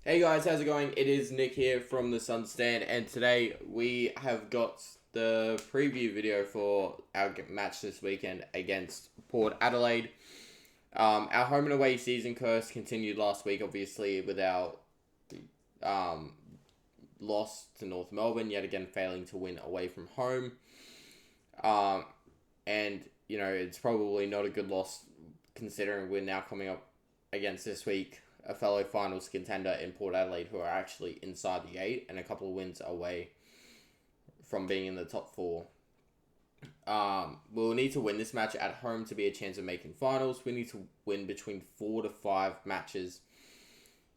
Hey guys, how's it going? It is Nick here from the Sun Stand, and today we have got the preview video for our match this weekend against Port Adelaide. Our home and away season curse continued last week, obviously, with our um, loss to North Melbourne, yet again failing to win away from home. And, it's probably not a good loss considering we're now coming up against this week a fellow finals contender in Port Adelaide who are actually inside the 8 and a couple of wins away from being in the top 4. We'll need to win this match at home to be a chance of making finals. We need to win between 4 to 5 matches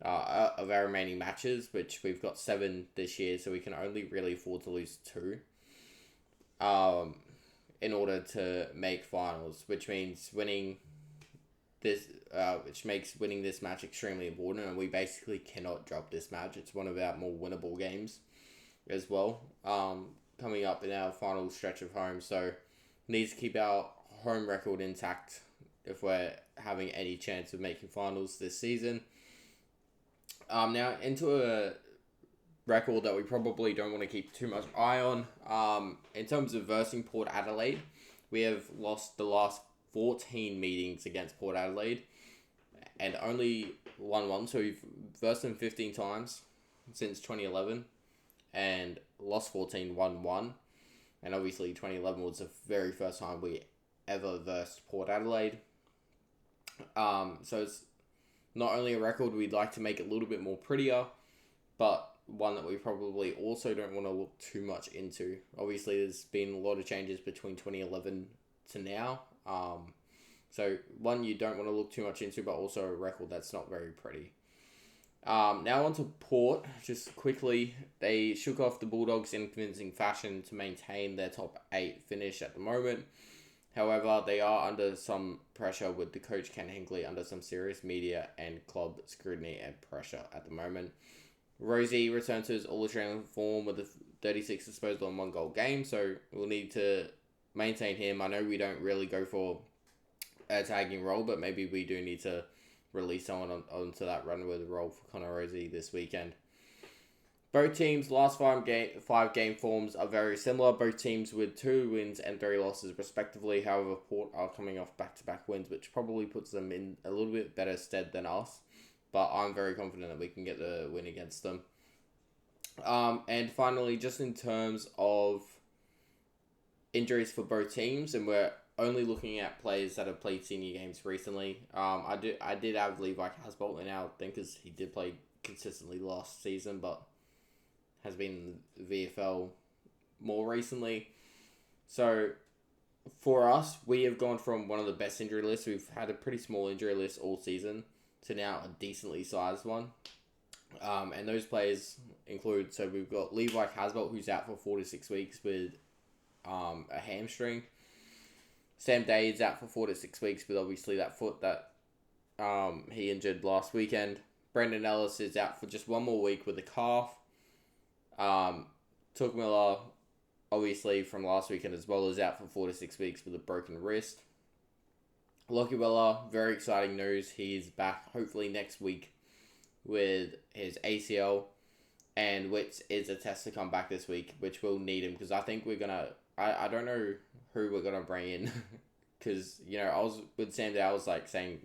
of our remaining matches, which we've got 7 this year, so we can only really afford to lose 2 in order to make finals, which means winning this, which makes winning this match extremely important, and we basically cannot drop this match. It's one of our more winnable games as well, coming up in our final stretch of home, so need to keep our home record intact if we're having any chance of making finals this season. Now into a record that we probably don't want to keep too much eye on. In terms of versing Port Adelaide, we have lost the last 14 meetings against Port Adelaide and only won one, so we've versed them 15 times since 2011 and lost 14, won 1, and obviously 2011 was the very first time we ever versed Port Adelaide. So it's not only a record we'd like to make it a little bit more prettier, but one that we probably also don't want to look too much into. Obviously there's been a lot of changes between 2011 to now. So one you don't want to look too much into, but also a record that's not very pretty. Now on to Port. Just quickly, they shook off the Bulldogs in convincing fashion to maintain their top 8 finish at the moment. However, they are under some pressure with the coach Ken Hinkley under some serious media and club scrutiny and pressure at the moment. Rosie returned to his All-Australian form with a 36 disposal and 1 goal game, so we'll need to maintain him. I know we don't really go for a tagging role, but maybe we do need to release someone onto that run with the role for Connor Rosie this weekend. Both teams' last 5 game forms are very similar. Both teams with 2 wins and 3 losses respectively. However, Port are coming off back-to-back wins, which probably puts them in a little bit better stead than us. But I'm very confident that we can get the win against them. And finally, just in terms of injuries for both teams, and we're only looking at players that have played senior games recently. I did have Levi Casbolt in our thing because he did play consistently last season, but has been in the VFL more recently. So for us, we have gone from one of the best injury lists. We've had a pretty small injury list all season to now a decently sized one. And those players include, so we've got Levi Casbolt, who's out for 4 to 6 weeks with a hamstring. Sam Day is out for 4 to 6 weeks with obviously that foot that he injured last weekend. Brendan Ellis is out for just 1 more week with a calf. Took Miller, obviously from last weekend as well, is out for 4 to 6 weeks with a broken wrist. Lockie Weller, very exciting news. He's back hopefully next week with his ACL. And Witts is a test to come back this week, which will need him because I think we're going to... I don't know who we're going to bring in because, I was with Sam Day, I was saying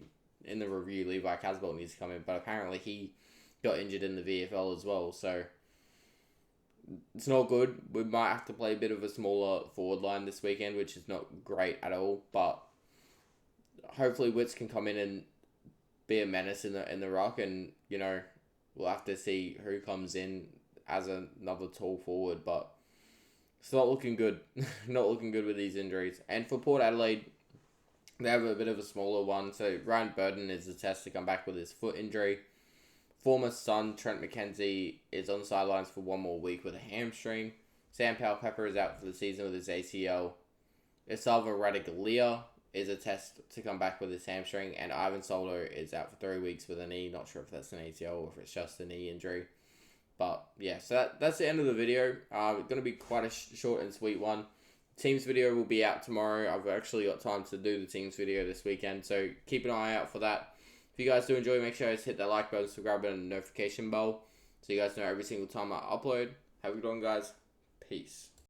in the review, Levi Casbolt needs to come in, but apparently he got injured in the VFL as well, so it's not good. We might have to play a bit of a smaller forward line this weekend, which is not great at all, but hopefully Witts can come in and be a menace in the ruck, and, we'll have to see who comes in as another tall forward, but it's not looking good. Not looking good with these injuries. And for Port Adelaide, they have a bit of a smaller one. So Ryan Burton is a test to come back with his foot injury. Former Sun Trent McKenzie is on the sidelines for 1 more week with a hamstring. Sam Powell-Pepper is out for the season with his ACL. Isalva Radaglia is a test to come back with his hamstring. And Ivan Soldo is out for 3 weeks with a knee. Not sure if that's an ACL or if it's just a knee injury. But yeah, so that's the end of the video. It's going to be quite a short and sweet one. Teams video will be out tomorrow. I've actually got time to do the teams video this weekend, so keep an eye out for that. If you guys do enjoy, make sure you guys hit that like button, subscribe button, and notification bell so you guys know every single time I upload. Have a good one, guys. Peace.